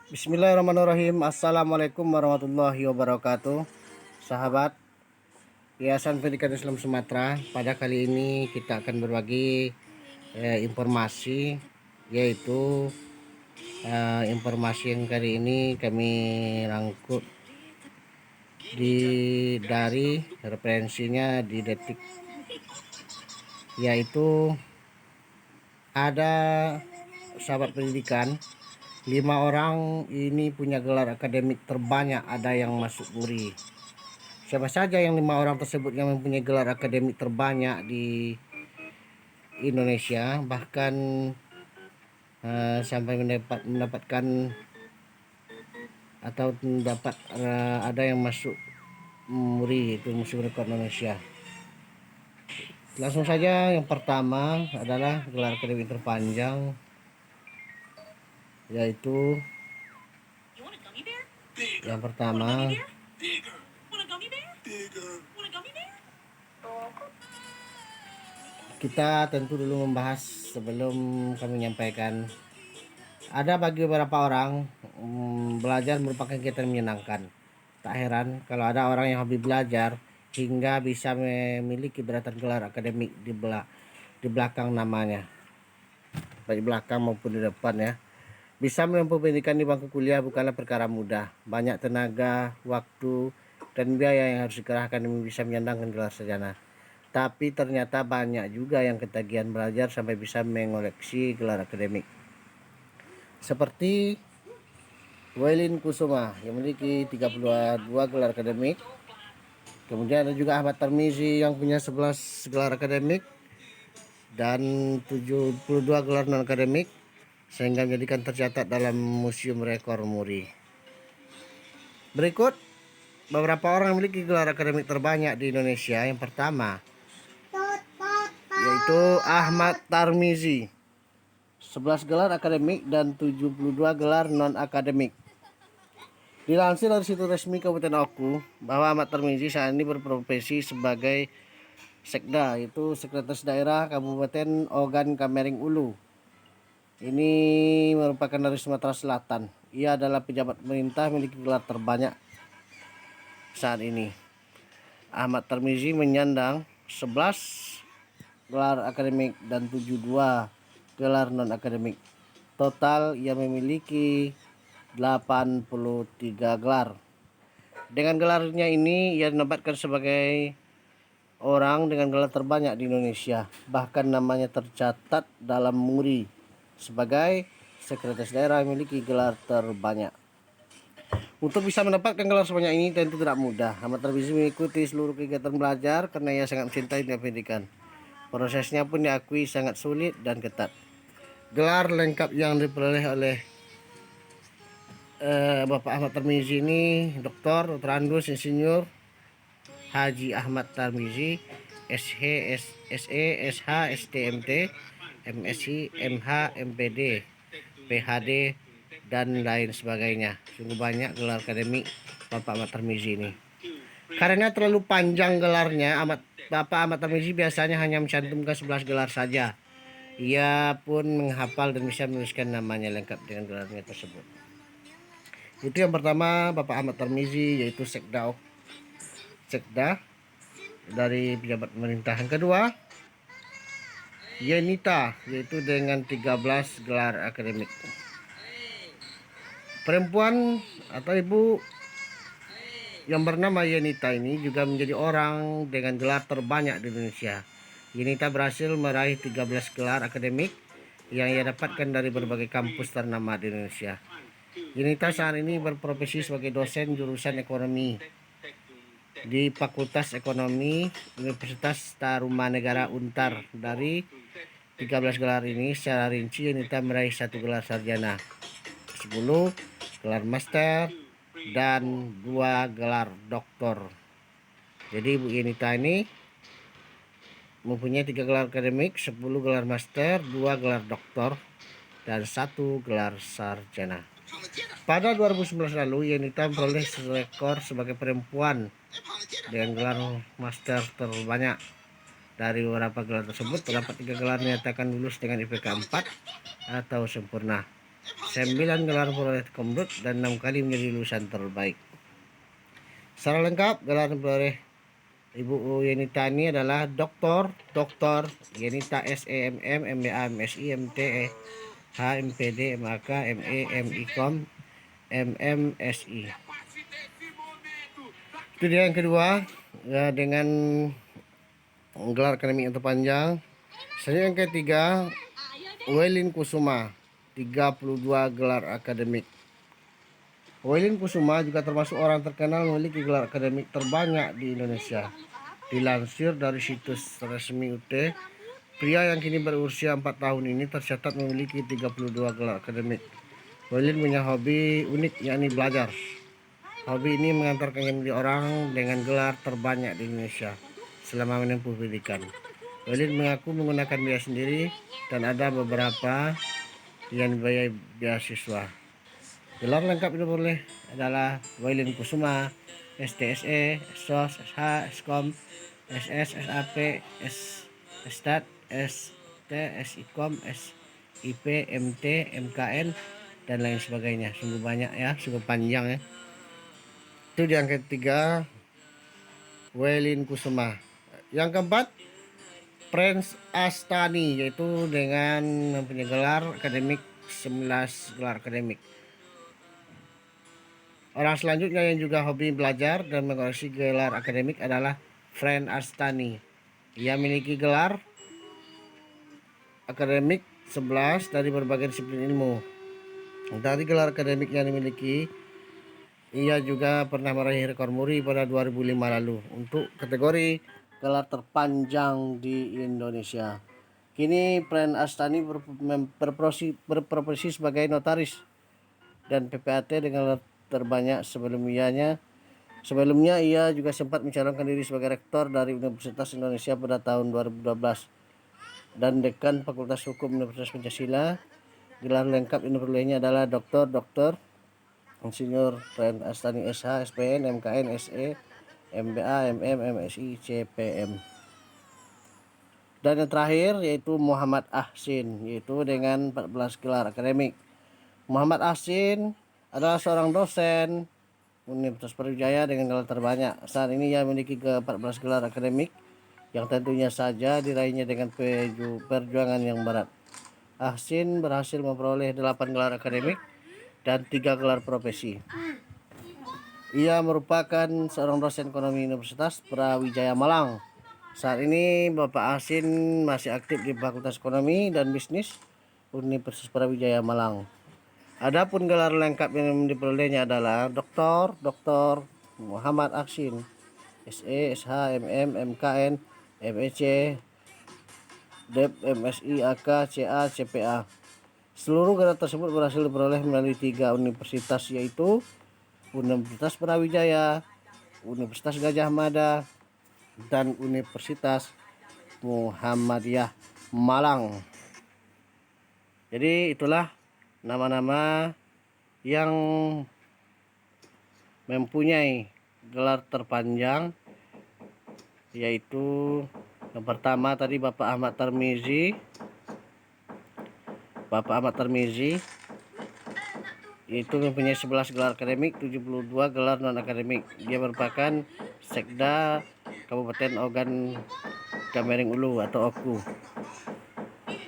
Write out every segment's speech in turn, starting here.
Bismillahirrahmanirrahim. Assalamualaikum warahmatullahi wabarakatuh. Sahabat Yayasan Pendidikan Islam Sumatera, pada kali ini kita akan berbagi informasi, yaitu informasi yang kali ini kami rangkum dari referensinya di Detik, yaitu ada sahabat pendidikan 5 orang ini punya gelar akademik terbanyak, ada yang masuk MURI. Siapa saja yang 5 orang tersebut yang mempunyai gelar akademik terbanyak di Indonesia, bahkan sampai mendapatkan atau mendapat ada yang masuk MURI, itu Museum Rekor Indonesia. Langsung saja, yang pertama adalah gelar akademik terpanjang, yaitu yang pertama kita tentu dulu membahas sebelum kami menyampaikan. Ada bagi beberapa orang belajar merupakan kegiatan menyenangkan. Tak heran kalau ada orang yang hobi belajar hingga bisa memiliki deretan gelar akademik di belakang namanya, baik di belakang maupun di depan ya. Bisa menempuh pendidikan di bangku kuliah bukanlah perkara mudah. Banyak tenaga, waktu, dan biaya yang harus dikerahkan demi bisa menyandangkan gelar sarjana. Tapi ternyata banyak juga yang ketagihan belajar sampai bisa mengoleksi gelar akademik. Seperti Wailin Kusuma yang memiliki 32 gelar akademik. Kemudian ada juga Ahmad Tarmizi yang punya 11 gelar akademik dan 72 gelar non akademik, sehingga menjadikan tercatat dalam Museum Rekor MURI. Berikut beberapa orang yang memiliki gelar akademik terbanyak di Indonesia. Yang pertama yaitu Ahmad Tarmizi, 11 gelar akademik dan 72 gelar non akademik. Dilansir dari situs resmi Kabupaten Oku bahwa Ahmad Tarmizi saat ini berprofesi sebagai Sekda, yaitu Sekretaris Daerah Kabupaten Ogan Komering Ulu. Ini merupakan dari Sumatera Selatan. Ia adalah pejabat pemerintah memiliki gelar terbanyak saat ini. Ahmad Tarmizi menyandang 11 gelar akademik dan 72 gelar non akademik. Total ia memiliki 83 gelar. Dengan gelarnya ini ia dinobatkan sebagai orang dengan gelar terbanyak di Indonesia. Bahkan namanya tercatat dalam MURI sebagai Sekretaris Daerah yang memiliki gelar terbanyak. Untuk bisa mendapatkan gelar sebanyak ini tentu tidak mudah. Ahmad Tarmizi mengikuti seluruh kegiatan belajar karena ia sangat mencintai dunia pendidikan. Prosesnya pun diakui sangat sulit dan ketat. Gelar lengkap yang diperoleh oleh Bapak Ahmad Tarmizi ini Dr. Angus Insinyur Haji Ahmad Tarmizi, SH, SE, SH, STMT, MSc, MH, MPD, PhD, dan lain sebagainya. Sungguh banyak gelar akademik Bapak Ahmad Tarmizi ini. Karena terlalu panjang gelarnya, Bapak Ahmad Tarmizi biasanya hanya mencantumkan 11 gelar saja. Ia pun menghafal dan bisa menuliskan namanya lengkap dengan gelarnya tersebut. Itu yang pertama, Bapak Ahmad Tarmizi, yaitu Sekda dari pejabat pemerintahan. Kedua, Yenita, yaitu dengan 13 gelar akademik. Perempuan atau ibu yang bernama Yenita ini juga menjadi orang dengan gelar terbanyak di Indonesia. Yenita berhasil meraih 13 gelar akademik yang ia dapatkan dari berbagai kampus ternama di Indonesia. Yenita saat ini berprofesi sebagai dosen jurusan ekonomi di Fakultas Ekonomi Universitas Tarumanegara Untar. Dari 13 gelar ini secara rinci Yenita meraih 1 gelar sarjana, 10 gelar master, dan 2 gelar doktor. Jadi Bu Yenita ini mempunyai 3 gelar akademik, 10 gelar master, 2 gelar doktor, dan 1 gelar sarjana. Pada 2019 lalu, Yenita memperoleh rekor sebagai perempuan dengan gelar master terbanyak. Dari beberapa gelar tersebut, terdapat 3 gelar dinyatakan lulus dengan IPK 4 atau sempurna. 9 gelar peroleh Komrut dan 6 kali menjadi lulusan terbaik. Secara lengkap, gelar yang diperoleh Ibu Yenita ini adalah Dr. Yenita SEMM, MBA, MSI, MTE, HMPD, MAK, ME, MIKOM, MMSI. Itu dia yang kedua, ya, dengan gelar akademik yang terpanjang. Selanjutnya yang ketiga, Welin Kusuma, 32 gelar akademik. Welin Kusuma juga termasuk orang terkenal memiliki gelar akademik terbanyak di Indonesia. Dilansir dari situs resmi UT, pria yang kini berusia 4 tahun ini tercatat memiliki 32 gelar akademik. Welin punya hobi unik, yakni belajar. Hobi ini mengantarkannya menjadi orang dengan gelar terbanyak di Indonesia selama menempuh pendidikan. Welin mengaku menggunakan biaya sendiri dan ada beberapa yang dibayar beasiswa. Gelar lengkap itu boleh adalah Welin Kusuma, STSE, SOS, SH, SKOM, SS, SAP, STAT, ST, SIKOM, SIP, MT, MKN, dan lain sebagainya. Sungguh banyak ya, sungguh panjang ya. Itu yang ketiga, Welin Kusuma. Yang keempat, Prince Astani, yaitu dengan mempunyai gelar akademik 11 gelar akademik. Orang selanjutnya yang juga hobi belajar dan mengoleksi gelar akademik adalah Prince Astani. Ia memiliki gelar akademik 11 dari berbagai disiplin ilmu. Dari gelar akademik yang dimiliki, ia juga pernah meraih rekor muri pada 2005 lalu untuk kategori gelar terpanjang di Indonesia. Kini Prince Astani berprofesi sebagai notaris dan PPAT dengan gelar terbanyak. Sebelumnya ia juga sempat mencalonkan diri sebagai rektor dari Universitas Indonesia pada tahun 2012 dan dekan Fakultas Hukum Universitas Pancasila. Gelar lengkap yang diperolehnya adalah Dr. Insinyur Prince Astani SH, SPN, MKN, SE, MBA, MM, MSI, CPM. Dan yang terakhir yaitu Muhammad Ahsin, yaitu dengan 14 gelar akademik. Muhammad Ahsin adalah seorang dosen Universitas Brawijaya dengan gelar terbanyak. Saat ini ia memiliki 14 gelar akademik yang tentunya saja diraihnya dengan perjuangan yang berat. Ahsin berhasil memperoleh 8 gelar akademik dan 3 gelar profesi. Ia merupakan seorang dosen ekonomi Universitas Brawijaya Malang. Saat ini Bapak Ahsin masih aktif di Fakultas Ekonomi dan Bisnis Universitas Brawijaya Malang. Adapun gelar lengkap yang diperolehnya adalah Dr. Muhammad Ahsin, SE, SH, MM, MKN, MEC, DEP, MSI, AK, CA, CPA. Seluruh gelar tersebut berhasil diperoleh melalui 3 universitas, yaitu Universitas Brawijaya, Universitas Gadjah Mada, dan Universitas Muhammadiyah Malang. Jadi itulah nama-nama yang mempunyai gelar terpanjang, yaitu yang pertama tadi Bapak Ahmad Tarmizi yaitu mempunyai 11 gelar akademik, 72 gelar non akademik. Dia merupakan Sekda Kabupaten Ogan Komering Ulu atau OKU.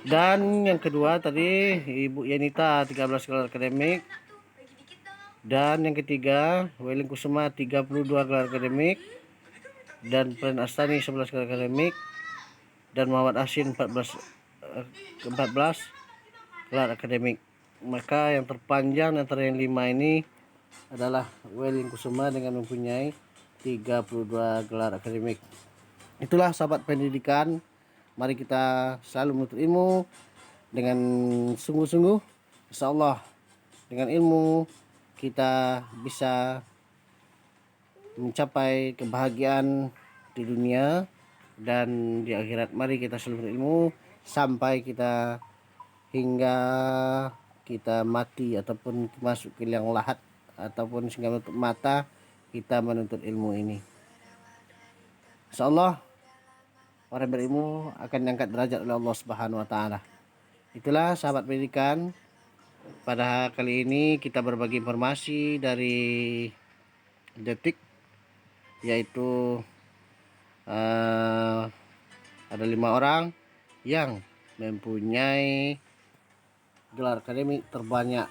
Dan yang kedua tadi Ibu Yenita 13 gelar akademik. Dan yang ketiga Welin Kusuma 32 gelar akademik. Dan Prince Astani 11 gelar akademik. Dan Muhammad Ahsin 14 gelar akademik. Maka yang terpanjang antara yang 5 ini adalah Welin Kusuma dengan mempunyai 32 gelar akademik. Itulah sahabat pendidikan, mari kita selalu menuntut ilmu dengan sungguh-sungguh. Insyaallah dengan ilmu kita bisa mencapai kebahagiaan di dunia dan di akhirat. Mari kita selalu berilmu sampai kita hingga kita mati ataupun masuk ke liang lahat ataupun sehingga menutup mata kita menuntut ilmu ini. Insyaallah orang berilmu akan diangkat derajat oleh Allah Subhanahu wa taala. Itulah sahabat pendidikan, Pada kali ini kita berbagi informasi dari Detik, yaitu ada 5 orang yang mempunyai gelar akademik terbanyak,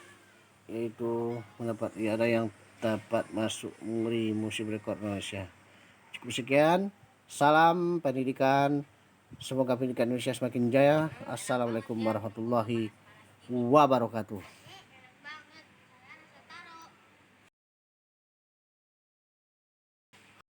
yaitu mendapat ada yang dapat masuk muri Museum Rekor Indonesia. Cukup sekian, salam pendidikan, semoga pendidikan Indonesia semakin jaya. Assalamualaikum warahmatullahi wabarakatuh.